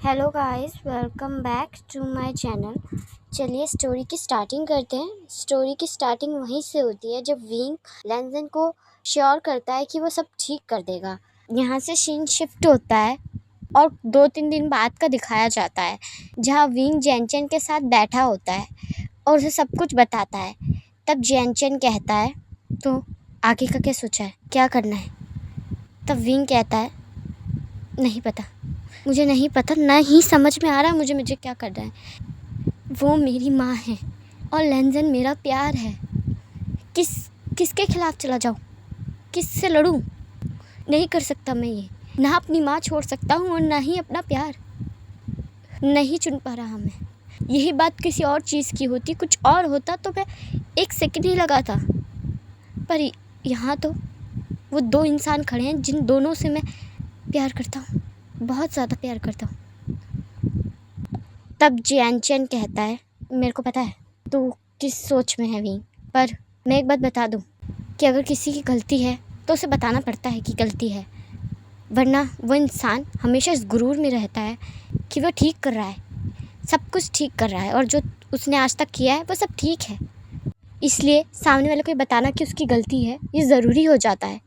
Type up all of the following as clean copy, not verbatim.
Hello guys, welcome back to my channel. चलिए story की starting करते हैं। स्टोरी की स्टार्टिंग वहीं से होती है जब विंग लैंजन को श्योर करता है कि वो सब ठीक कर देगा। यहाँ से सीन शिफ्ट होता है और 2-3 दिन बाद का दिखाया जाता है, जहाँ विंग जैनचन के साथ बैठा होता है और उसे सब कुछ बताता है। तब जैनचन कहता है, तो आगे का क्या सोचा है, क्या करना है? तब विंग कहता है, नहीं पता, मुझे नहीं पता, ना ही समझ में आ रहा मुझे क्या करना है। वो मेरी माँ है और लैंजन मेरा प्यार है। किसके खिलाफ चला जाऊँ, किससे लड़ूँ? नहीं कर सकता मैं ये, ना अपनी माँ छोड़ सकता हूँ और ना ही अपना प्यार। नहीं चुन पा रहा मैं। यही बात किसी और चीज़ की होती, कुछ और होता तो मैं 1 सेकंड ही लगाता, पर यहाँ तो वो 2 इंसान खड़े हैं जिन दोनों से मैं प्यार करता हूँ, बहुत ज़्यादा प्यार करता हूँ। तब जैनचन कहता है, मेरे को पता है तू किस सोच में है विंग, पर मैं एक बात बता दूँ कि अगर किसी की गलती है तो उसे बताना पड़ता है कि गलती है, वरना वो इंसान हमेशा इस गुरूर में रहता है कि वो ठीक कर रहा है, सब कुछ ठीक कर रहा है और जो उसने आज तक किया है वो सब ठीक है। इसलिए सामने वाले को ये बताना कि उसकी गलती है, ये ज़रूरी हो जाता है।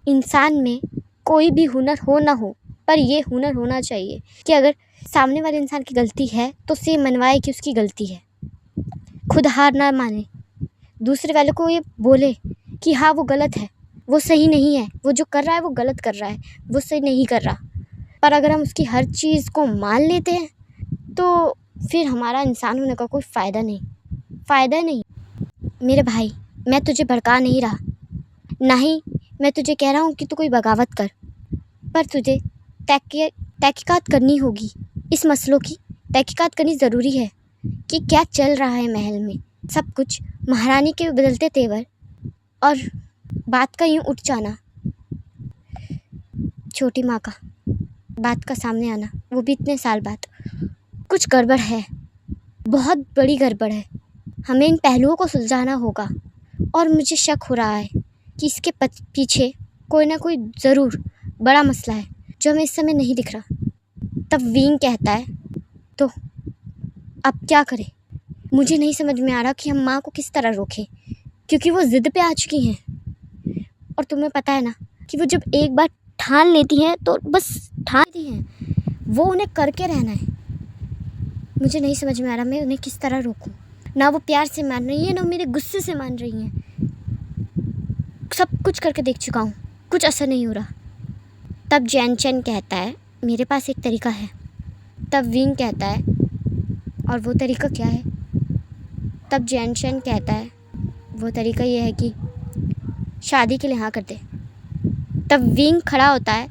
इंसान में कोई भी हुनर हो ना हो, पर ये हुनर होना चाहिए कि अगर सामने वाले इंसान की गलती है तो उसे मनवाए कि उसकी गलती है, खुद हार ना माने, दूसरे वाले को ये बोले कि हाँ वो गलत है, वो सही नहीं है, वो जो कर रहा है वो गलत कर रहा है, वो सही नहीं कर रहा। पर अगर हम उसकी हर चीज़ को मान लेते हैं तो फिर हमारा इंसान होने का कोई फ़ायदा नहीं। मेरे भाई, मैं तुझे भड़का नहीं रहा, ना ही मैं तुझे कह रहा हूँ कि तू कोई बगावत कर, पर तुझे तहकीकात करनी होगी। इस मसलों की तहकीकात करनी ज़रूरी है कि क्या चल रहा है महल में, सब कुछ, महारानी के बदलते तेवर और बात का यूँ उठ जाना, छोटी माँ का बात का सामने आना, वो भी इतने साल बाद। कुछ गड़बड़ है, बहुत बड़ी गड़बड़ है। हमें इन पहलुओं को सुलझाना होगा और मुझे शक हो रहा है कि इसके पीछे कोई ना कोई ज़रूर बड़ा मसला है जो हमें इस समय नहीं दिख रहा। तब विंग कहता है, तो अब क्या करें? मुझे नहीं समझ में आ रहा कि हम माँ को किस तरह रोकें, क्योंकि वो ज़िद पे आ चुकी हैं और तुम्हें पता है ना कि वो जब एक बार ठान लेती हैं तो बस ठान लेती हैं, वो उन्हें करके रहना है। मुझे नहीं समझ में आ रहा मैं उन्हें किस तरह रोकूं। ना वो प्यार से मान रही है, ना मेरे गुस्से से मान रही हैं। सब कुछ करके देख चुका हूँ, कुछ असर नहीं हो रहा। तब जैनचन कहता है, मेरे पास एक तरीका है। तब विंग कहता है, और वो तरीका क्या है? तब जैनचन कहता है, वो तरीका ये है कि शादी के लिए हाँ कर दे। तब विंग खड़ा होता है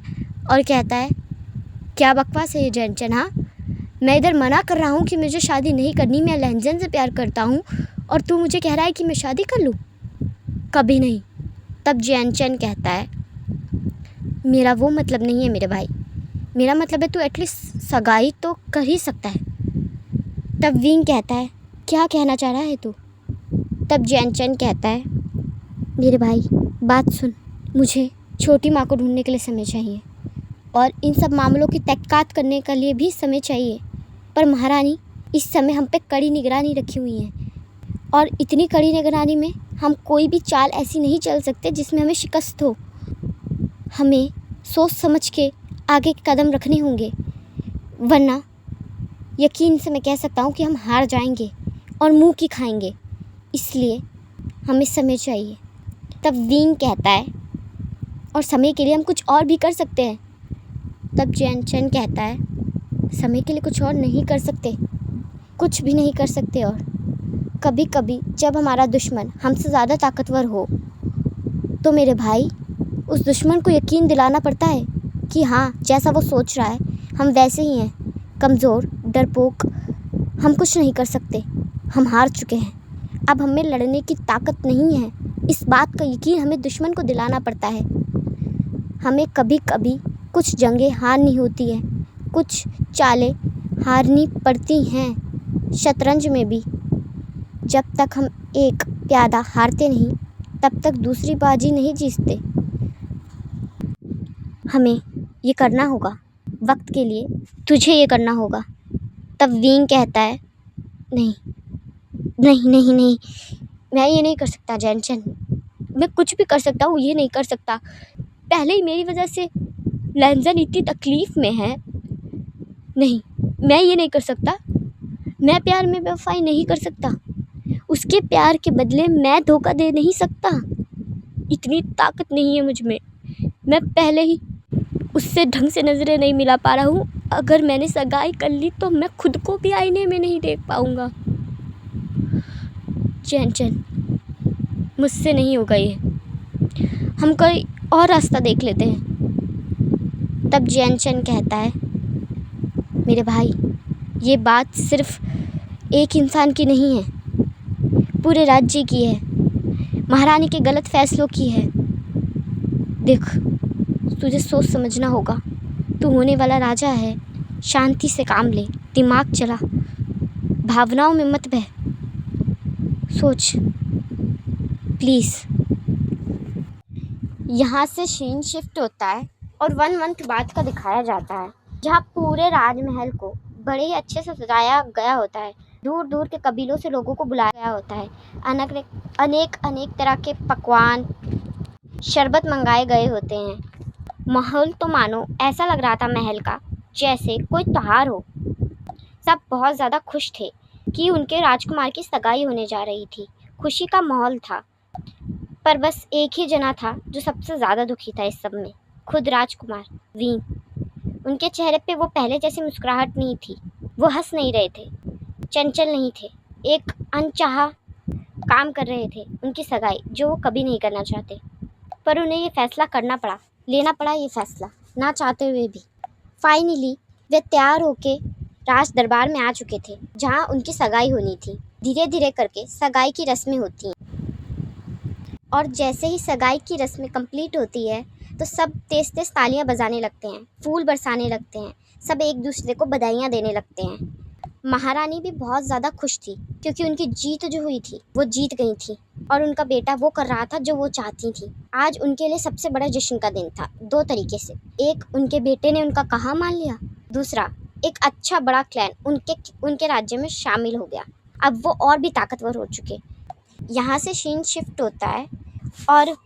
और कहता है, क्या बकवास है ये जैनचन? हाँ, मैं इधर मना कर रहा हूँ कि मुझे शादी नहीं करनी, मैं लैंजन से प्यार करता हूँ, और तू मुझे कह रहा है कि मैं शादी कर लूँ? कभी नहीं। तब जैनचन कहता है, मेरा वो मतलब नहीं है मेरे भाई, मेरा मतलब है तू एटलीस्ट सगाई तो कर ही सकता है। तब विंग कहता है, क्या कहना चाह रहा है तू? तब जैनचन कहता है, मेरे भाई बात सुन, मुझे छोटी माँ को ढूंढने के लिए समय चाहिए और इन सब मामलों की तहकीकात करने के लिए भी समय चाहिए, पर महारानी इस समय हम पे कड़ी निगरानी रखी हुई है और इतनी कड़ी निगरानी में हम कोई भी चाल ऐसी नहीं चल सकते जिसमें हमें शिकस्त हो। हमें सोच समझ के आगे के कदम रखने होंगे, वरना यकीन से मैं कह सकता हूँ कि हम हार जाएंगे और मुंह की खाएंगे। इसलिए हमें समय चाहिए। तब विंग कहता है, और समय के लिए हम कुछ और भी कर सकते हैं। तब जैनचन कहता है, समय के लिए कुछ और नहीं कर सकते, कुछ भी नहीं कर सकते। और कभी कभी जब हमारा दुश्मन हमसे ज़्यादा ताकतवर हो तो मेरे भाई उस दुश्मन को यकीन दिलाना पड़ता है कि हाँ, जैसा वो सोच रहा है हम वैसे ही हैं, कमज़ोर, डरपोक, हम कुछ नहीं कर सकते, हम हार चुके हैं, अब हमें लड़ने की ताकत नहीं है। इस बात का यकीन हमें दुश्मन को दिलाना पड़ता है। हमें कभी कभी कुछ जंगें हारनी होती हैं, कुछ चालें हारनी पड़ती हैं। शतरंज में भी जब तक हम एक प्यादा हारते नहीं तब तक दूसरी बाजी नहीं जीतते। हमें ये करना होगा वक्त के लिए तुझे ये करना होगा। तब विंग कहता है, नहीं नहीं नहीं नहीं, मैं ये नहीं कर सकता जैनचन, मैं कुछ भी कर सकता हूँ, ये नहीं कर सकता। पहले ही मेरी वजह से लैंजन इतनी तकलीफ़ में है। नहीं, मैं ये नहीं कर सकता। मैं प्यार में बेवफाई नहीं कर सकता। उसके प्यार के बदले मैं धोखा दे नहीं सकता। इतनी ताकत नहीं है मुझ में। मैं पहले ही उससे ढंग से नज़रें नहीं मिला पा रहा हूँ। अगर मैंने सगाई कर ली तो मैं खुद को भी आईने में नहीं देख पाऊँगा। चैन मुझसे नहीं होगा ये, हम कोई और रास्ता देख लेते हैं। तब चैन कहता है, मेरे भाई, ये बात सिर्फ एक इंसान की नहीं है, पूरे राज्य की है, महारानी के गलत फैसलों की है। देख, तुझे सोच समझना होगा। तू होने वाला राजा है। शांति से काम ले, दिमाग चला, भावनाओं में मत बह, सोच प्लीज़। यहाँ से सीन शिफ्ट होता है और 1 मंथ बाद का दिखाया जाता है, जहाँ पूरे राजमहल को बड़े ही अच्छे से सजाया गया होता है। दूर दूर के कबीलों से लोगों को बुलाया गया होता है। अनेक अनेक तरह के पकवान, शरबत मंगाए गए होते हैं। माहौल तो मानो ऐसा लग रहा था महल का जैसे कोई त्योहार हो। सब बहुत ज़्यादा खुश थे कि उनके राजकुमार की सगाई होने जा रही थी। खुशी का माहौल था, पर बस एक ही जना था जो सबसे ज़्यादा दुखी था इस सब में, खुद राजकुमार विंग। उनके चेहरे पे वो पहले जैसी मुस्कुराहट नहीं थी। वो हंस नहीं रहे थे, चंचल नहीं थे, एक अनचाहा काम कर रहे थे, उनकी सगाई जो वो कभी नहीं करना चाहते। पर उन्हें ये फैसला करना पड़ा, लेना पड़ा ये फैसला, ना चाहते हुए भी। फाइनली वे तैयार होके राज दरबार में आ चुके थे, जहाँ उनकी सगाई होनी थी। धीरे धीरे करके सगाई की रस्में होती हैं, और जैसे ही सगाई की रस्में कंप्लीट होती है तो सब तेज़ तेज़ तालियां बजाने लगते हैं, फूल बरसाने लगते हैं, सब एक दूसरे को बधाइयाँ देने लगते हैं। महारानी भी बहुत ज़्यादा खुश थी, क्योंकि उनकी जीत जो हुई थी वो जीत गई थी, और उनका बेटा वो कर रहा था जो वो चाहती थी। आज उनके लिए सबसे बड़ा जश्न का दिन था, 2 तरीके से। एक, उनके बेटे ने उनका कहा मान लिया। दूसरा, एक अच्छा बड़ा क्लैन उनके राज्य में शामिल हो गया। अब वो और भी ताकतवर हो चुके। यहाँ से सीन शिफ्ट होता है और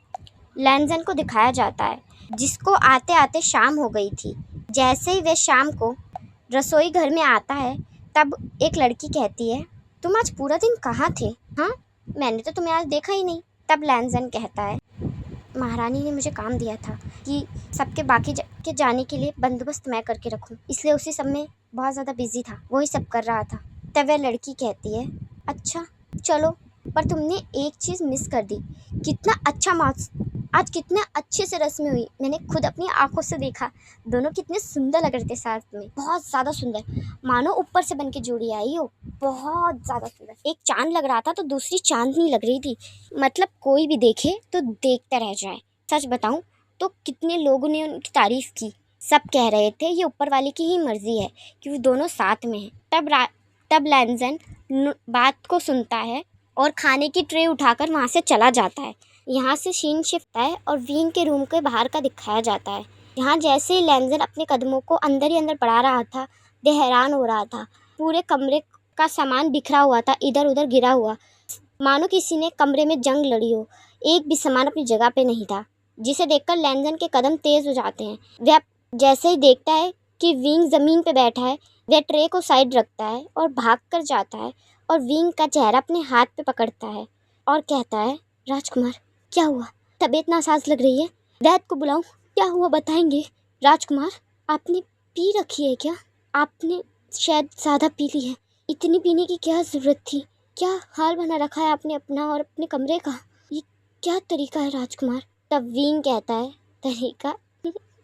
लैंजन को दिखाया जाता है, जिसको आते आते शाम हो गई थी। जैसे ही वे शाम को रसोई घर में आता है, तब एक लड़की कहती है, तुम आज पूरा दिन कहाँ थे? हाँ, मैंने तो तुम्हें आज देखा ही नहीं। तब लैंजन कहता है, महारानी ने मुझे काम दिया था कि सबके बाकी के जाने के लिए बंदोबस्त मैं करके रखूं, इसलिए उसी सब में बहुत ज़्यादा बिजी था, वही सब कर रहा था। तब वह लड़की कहती है, अच्छा चलो, पर तुमने एक चीज़ मिस कर दी। कितना अच्छा मार्क्स, आज कितने अच्छे से रस्में हुई, मैंने खुद अपनी आंखों से देखा। दोनों कितने सुंदर लग रहे थे साथ में, बहुत ज़्यादा सुंदर, मानो ऊपर से बन के जोड़ी आई हो, बहुत ज़्यादा सुंदर। एक चांद लग रहा था तो दूसरी चांदनी लग रही थी, मतलब कोई भी देखे तो देखता रह जाए। सच बताऊं तो कितने लोगों ने उनकी तारीफ़ की। सब कह रहे थे ये ऊपर वाले की ही मर्जी है कि वो दोनों साथ में हैं। तब लैंजन बात को सुनता है और खाने की ट्रे उठाकर वहाँ से चला जाता है। यहाँ से सीन शिफ्ट है और विंग के रूम के बाहर का दिखाया जाता है। यहाँ जैसे ही लैंजन अपने कदमों को अंदर ही अंदर बढ़ा रहा था, वे हैरान हो रहा था। पूरे कमरे का सामान बिखरा हुआ था, इधर उधर गिरा हुआ, मानो किसी ने कमरे में जंग लड़ी हो। एक भी सामान अपनी जगह पे नहीं था, जिसे देखकर लैंजन के कदम तेज हो जाते हैं। वह जैसे ही देखता है कि विंग ज़मीन पे बैठा है, वह ट्रे को साइड रखता है और भाग कर जाता है, और विंग का चेहरा अपने हाथ पे पकड़ता है और कहता है, राजकुमार क्या हुआ? तबीयत नासाज लग रही है, वैद्य को बुलाऊं? क्या हुआ बताएंगे? राजकुमार, आपने पी रखी है क्या? आपने शायद ज़्यादा पी ली है, इतनी पीने की क्या ज़रूरत थी? क्या हाल बना रखा है आपने अपना और अपने कमरे का? ये क्या तरीका है राजकुमार? तब विंग कहता है, तरीका?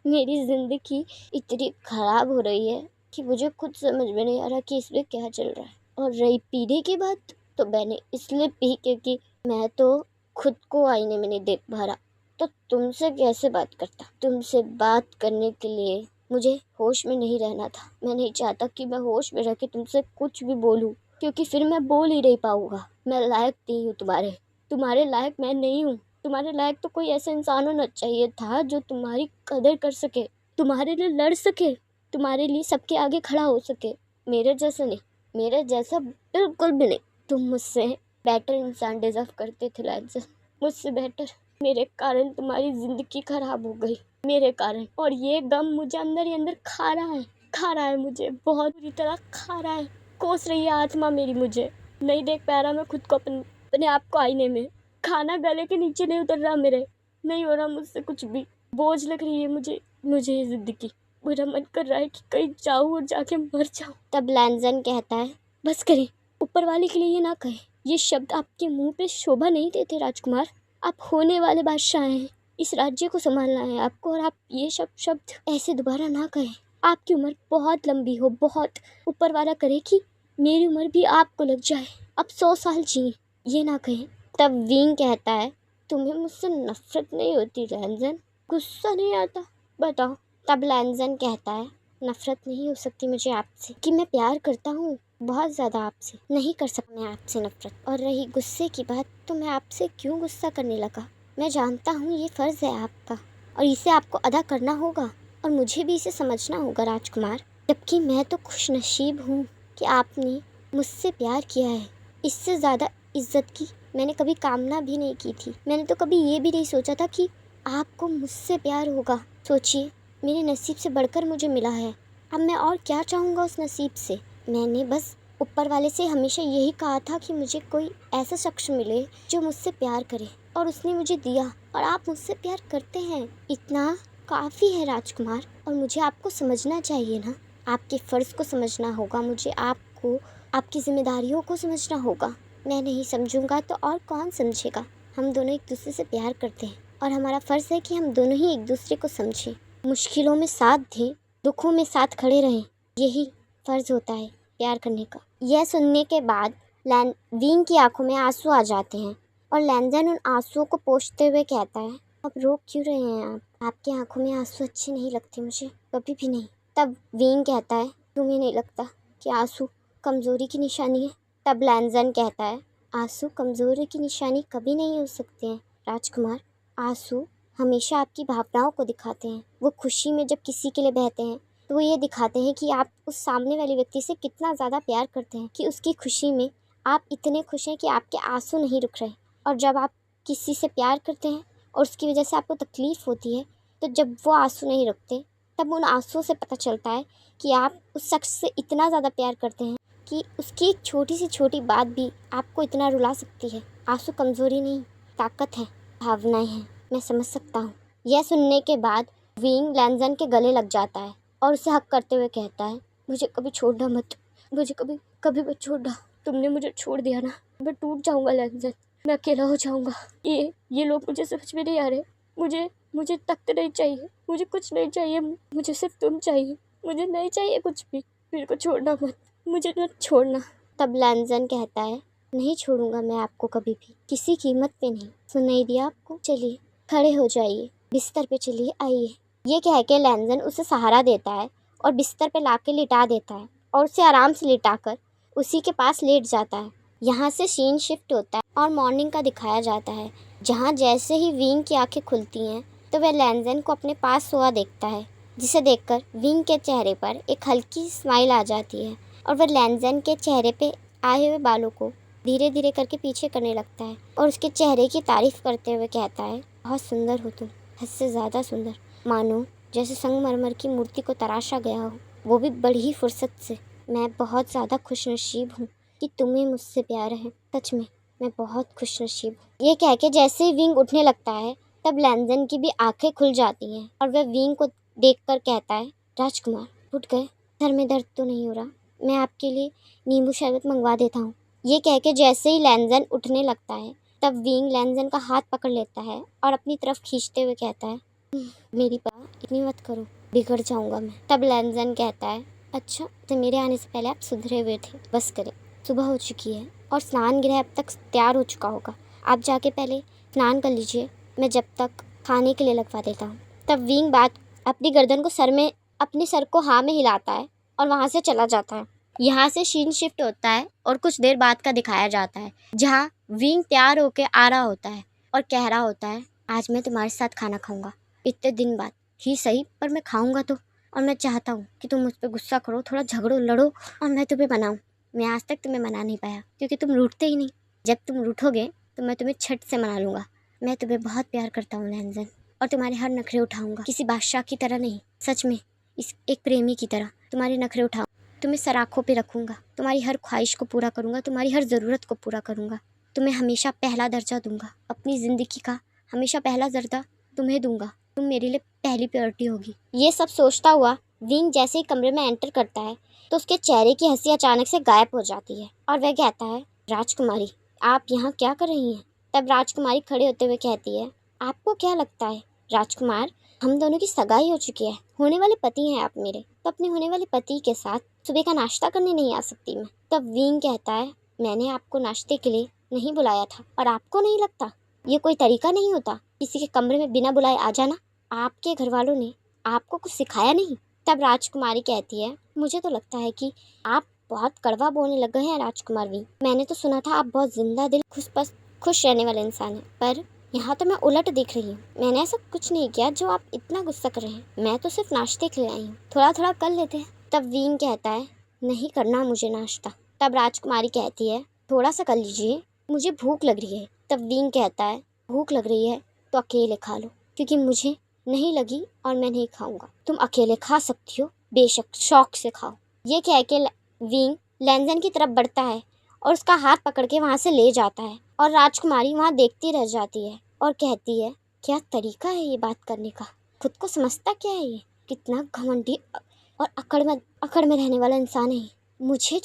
मेरी ज़िंदगी इतनी ख़राब हो रही है कि मुझे खुद समझ में नहीं आ रहा कि इसमें क्या चल रहा है। और रही पीने की बात, तो मैंने इसलिए पी क्योंकि मैं तो खुद को आईने में नहीं देख पा रहा। तो तुमसे कैसे बात करता? तुमसे बात करने के लिए मुझे होश में नहीं रहना था। मैं नहीं चाहता कि मैं होश में रह के तुमसे कुछ भी बोलूँ, क्योंकि फिर मैं बोल ही नहीं पाऊँगा। मैं लायक नहीं हूँ तुम्हारे लायक मैं नहीं हूँ। तुम्हारे लायक तो कोई ऐसा इंसान होना चाहिए था जो तुम्हारी कदर कर सके, तुम्हारे लिए लड़ सके। तुम्हारे लिए सबके आगे खड़ा हो सके। मेरे जैसा नहीं, मेरे जैसा बिल्कुल भी नहीं। तुम मुझसे बेटर इंसान डिजर्व करते थे लैंसन, मुझसे बेटर। मेरे कारण तुम्हारी ज़िंदगी खराब हो गई, मेरे कारण। और ये गम मुझे अंदर ही अंदर खा रहा है मुझे, बहुत बुरी तरह खा रहा है। कोस रही है आत्मा मेरी मुझे। नहीं देख पा रहा मैं खुद को अपने आप को आईने में। खाना गले के नीचे नहीं उतर रहा मेरे, नहीं हो रहा मुझसे कुछ भी। बोझ लग रही है मुझे ये ज़िंदगी। मेरा मन कर रहा है कि कहीं जाऊँ और जाके मर जाऊँ। तब लैंसन कहता है, बस करें, ऊपर वाले के लिए ये ना कहें। ये शब्द आपके मुंह पे शोभा नहीं देते राजकुमार। आप होने वाले बादशाह हैं, इस राज्य को संभालना है आपको, और आप ये शब्द ऐसे दोबारा ना कहें। आपकी उम्र बहुत लंबी हो, बहुत। ऊपर वाला करे कि मेरी उम्र भी आपको लग जाए, अब 100 साल जिए, ये ना कहें। तब विंग कहता है, तुम्हें मुझसे नफरत नहीं होती लैंसन? गुस्सा नहीं आता? बताओ। तब लैंसन कहता है, नफरत नहीं हो सकती मुझे आपसे, कि मैं प्यार करता हूँ बहुत ज़्यादा आपसे। नहीं कर सकता मैं आपसे नफरत। और रही गुस्से की बात, तो मैं आपसे क्यों गुस्सा करने लगा? मैं जानता हूँ ये फ़र्ज़ है आपका, और इसे आपको अदा करना होगा, और मुझे भी इसे समझना होगा राजकुमार। जबकि मैं तो खुशनसीब हूँ कि आपने मुझसे प्यार किया है। इससे ज़्यादा इज्जत की मैंने कभी कामना भी नहीं की थी। मैंने तो कभी ये भी नहीं सोचा था कि आपको मुझसे प्यार होगा। सोचिए, मेरे नसीब से बढ़कर मुझे मिला है। अब मैं और क्या चाहूँगा उस नसीब से? मैंने बस ऊपर वाले से हमेशा यही कहा था कि मुझे कोई ऐसा शख्स मिले जो मुझसे प्यार करे, और उसने मुझे दिया। और आप मुझसे प्यार करते हैं, इतना काफ़ी है राजकुमार। और मुझे आपको समझना चाहिए ना, आपके फ़र्ज़ को समझना होगा, मुझे आपको आपकी जिम्मेदारियों को समझना होगा। मैं नहीं समझूंगा तो और कौन समझेगा? हम दोनों एक दूसरे से प्यार करते हैं, और हमारा फ़र्ज़ है कि हम दोनों ही एक दूसरे को समझें, मुश्किलों में साथ दें, दुखों में साथ खड़े रहें। यही फ़र्ज़ होता है प्यार करने का। यह सुनने के बाद विंग की आंखों में आंसू आ जाते हैं, और लैंसन उन आंसुओं को पोंछते हुए कहता है, अब रो क्यों रहे हैं आप? आपकी आंखों में आंसू अच्छे नहीं लगते मुझे, कभी भी नहीं। तब विंग कहता है, तुम्हें नहीं लगता कि आंसू कमज़ोरी की निशानी है? तब लैंसन कहता है, आंसू कमज़ोरी की निशानी कभी नहीं हो सकते हैं राजकुमार। आंसू हमेशा आपकी भावनाओं को दिखाते हैं। वो खुशी में जब किसी के लिए बहते हैं तो वो ये दिखाते हैं कि आप उस सामने वाले व्यक्ति से कितना ज़्यादा प्यार करते हैं, कि उसकी खुशी में आप इतने खुश हैं कि आपके आंसू नहीं रुक रहे। और जब आप किसी से प्यार करते हैं और उसकी वजह से आपको तकलीफ़ होती है, तो जब वो आंसू नहीं रुकते, तब उन आंसुओं से पता चलता है कि आप उस शख्स से इतना ज़्यादा प्यार करते हैं कि उसकी एक छोटी सी छोटी बात भी आपको इतना रुला सकती है। आंसू कमज़ोरी नहीं, ताकत है, भावनाएं हैं। मैं समझ सकता हूँ। यह सुनने के बाद विंग लैंसन के गले लग जाता है और उसे हक करते हुए कहता है, मुझे कभी छोड़ना मत, मुझे कभी मत छोड़ना। तुमने मुझे छोड़ दिया ना, मैं टूट जाऊँगा लैंसन, मैं अकेला हो जाऊँगा। ये लोग मुझे समझ में नहीं आ रहे। मुझे तख्त नहीं चाहिए, मुझे कुछ नहीं चाहिए, मुझे सिर्फ तुम चाहिए। मुझे नहीं चाहिए कुछ भी, मेरे को छोड़ना मत, मुझे मत छोड़ना। तब लैंसन कहता है, नहीं छोड़ूंगा मैं आपको कभी भी, किसी कीमत पे नहीं। सुनाई दिया आपको? चलिए खड़े हो जाइए, बिस्तर पे चलिए, आइए। ये कह के लैंसन उसे सहारा देता है और बिस्तर पे लाके लिटा देता है, और उसे आराम से लिटाकर उसी के पास लेट जाता है। यहाँ से सीन शिफ्ट होता है और मॉर्निंग का दिखाया जाता है, जहाँ जैसे ही विंग की आंखें खुलती हैं तो वह लैंसन को अपने पास सोया देखता है, जिसे देखकर विंग के चेहरे पर एक हल्की स्माइल आ जाती है, और वह लैंसन के चेहरे पे आए हुए बालों को धीरे धीरे करके पीछे करने लगता है, और उसके चेहरे की तारीफ़ करते हुए कहता है, बहुत सुंदर हो तुम, हद से ज़्यादा सुंदर, मानो जैसे संगमरमर की मूर्ति को तराशा गया हो, वो भी बड़ी ही फुर्सत से। मैं बहुत ज़्यादा खुशनसीब हूँ कि तुम्हें मुझसे प्यार है, सच में मैं बहुत खुशनसीब हूँ। ये कह के जैसे ही विंग उठने लगता है, तब लैंसन की भी आंखें खुल जाती हैं, और वह विंग को देखकर कहता है, राजकुमार उठ गए? सर में दर्द तो नहीं हो रहा? मैं आपके लिए नींबू शरबत मंगवा देता हूँ। ये कह के जैसे ही लैंसन उठने लगता है, तब विंग लैंसन का हाथ पकड़ लेता है और अपनी तरफ खींचते हुए कहता है, मेरी परवाह इतनी मत करो, बिगड़ जाऊँगा मैं। तब लैंसन कहता है, अच्छा तो मेरे आने से पहले आप सुधरे हुए थे, बस करें, सुबह हो चुकी है और स्नान गृह अब तक तैयार हो चुका होगा, आप जाके पहले स्नान कर लीजिए, मैं जब तक खाने के लिए लगवा देता हूँ। तब विंग बात अपनी गर्दन को अपने सर को हाँ में हिलाता है और वहाँ से चला जाता है। यहाँ से सीन शिफ्ट होता है और कुछ देर बाद का दिखाया जाता है, जहाँ विंग तैयार होके आ रहा होता है और कह रहा होता है, आज मैं तुम्हारे साथ खाना खाऊंगा, इतने दिन बाद ही सही, पर मैं खाऊंगा तो। और मैं चाहता हूँ कि तुम मुझ पर गुस्सा करो, थोड़ा झगड़ो, लड़ो और मैं तुम्हें मनाऊँ। मैं आज तक तुम्हें मना नहीं पाया क्योंकि तुम रूठते ही नहीं। जब तुम रूठोगे तो मैं तुम्हें छट से मना लूँगा। मैं तुम्हें बहुत प्यार करता हूँ लैंजन, और तुम्हारे हर नखरे उठाऊँगा, किसी बादशाह की तरह नहीं, सच में इस एक प्रेमी की तरह तुम्हारे नखरे उठाऊँ। तुम्हें सराखों पे रखूँगा, तुम्हारी हर ख्वाहिश को पूरा करूँगा, तुम्हारी हर ज़रूरत को पूरा करूँगा। तुम्हें हमेशा पहला दर्जा दूंगा, अपनी ज़िंदगी का हमेशा पहला दर्जा तुम्हें दूंगा। तुम मेरे लिए पहली प्रायोरिटी होगी। ये सब सोचता हुआ विंग जैसे ही कमरे में एंटर करता है तो उसके चेहरे की हंसी अचानक से गायब हो जाती है और वह कहता है, राजकुमारी आप यहाँ क्या कर रही हैं? तब राजकुमारी खड़े होते हुए कहती है, आपको क्या लगता है राजकुमार, हम दोनों की सगाई हो चुकी है, होने वाले पति हैं आप मेरे, तो अपने होने वाले पति के साथ सुबह का नाश्ता करने नहीं आ सकती मैं? तब विंग कहता है, मैंने आपको नाश्ते के लिए नहीं बुलाया था, और आपको नहीं लगता ये कोई तरीका नहीं होता किसी के कमरे में बिना बुलाए आ जाना? आपके घर वालों ने आपको कुछ सिखाया नहीं? तब राजकुमारी कहती है, मुझे तो लगता है कि आप बहुत कड़वा बोलने लग गए हैं राजकुमार विंग। मैंने तो सुना था आप बहुत जिंदा दिल खुश रहने वाले इंसान हैं, पर यहाँ तो मैं उलट दिख रही हूँ। मैंने ऐसा कुछ नहीं किया जो आप इतना गुस्सा कर रहे हैं। मैं तो सिर्फ नाश्ते के लिए आई हूँ, थोड़ा थोड़ा कर लेते हैं। तब विंग कहता है, नहीं करना मुझे नाश्ता। तब राजकुमारी कहती है, थोड़ा सा कर लीजिए, मुझे भूख लग रही है। तब विंग कहता है, भूख लग रही है तो अकेले खा लो, क्योंकि मुझे नहीं लगी और मैं नहीं खाऊंगा। तुम अकेले खा सकती हो, बेशक शौक से खाओ। ये कह के विंग लैंजन की तरफ बढ़ता है और उसका हाथ पकड़ के वहाँ से ले जाता है, और राजकुमारी वहाँ देखती रह जाती है और कहती है, क्या तरीका है ये बात करने का? खुद को समझता क्या है ये? कितना घमंडी और अकड़ में रहने वाला इंसान है। मुझे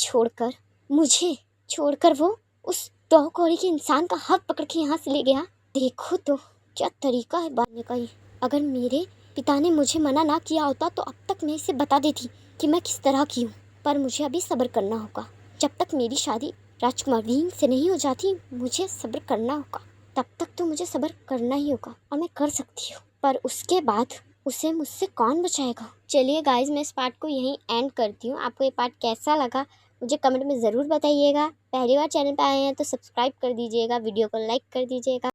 छोड़कर वो उस कौड़ी के इंसान का हाथ पकड़ के यहाँ से ले गया। देखो तो क्या तरीका है बात करने का ये। अगर मेरे पिता ने मुझे मना ना किया होता तो अब तक मैं इसे बता देती कि मैं किस तरह की हूँ, पर मुझे अभी सब्र करना होगा। जब तक मेरी शादी राजकुमार विंग से नहीं हो जाती, मुझे सब्र करना होगा। तब तक तो मुझे सब्र करना ही होगा, और मैं कर सकती हूँ, पर उसके बाद उसे मुझसे कौन बचाएगा? चलिए गाइज, मैं इस पार्ट को यहीं एंड करती हूँ। आपको ये पार्ट कैसा लगा मुझे कमेंट में ज़रूर बताइएगा। पहली बार चैनल पे आए हैं तो सब्सक्राइब कर दीजिएगा, वीडियो को लाइक कर दीजिएगा।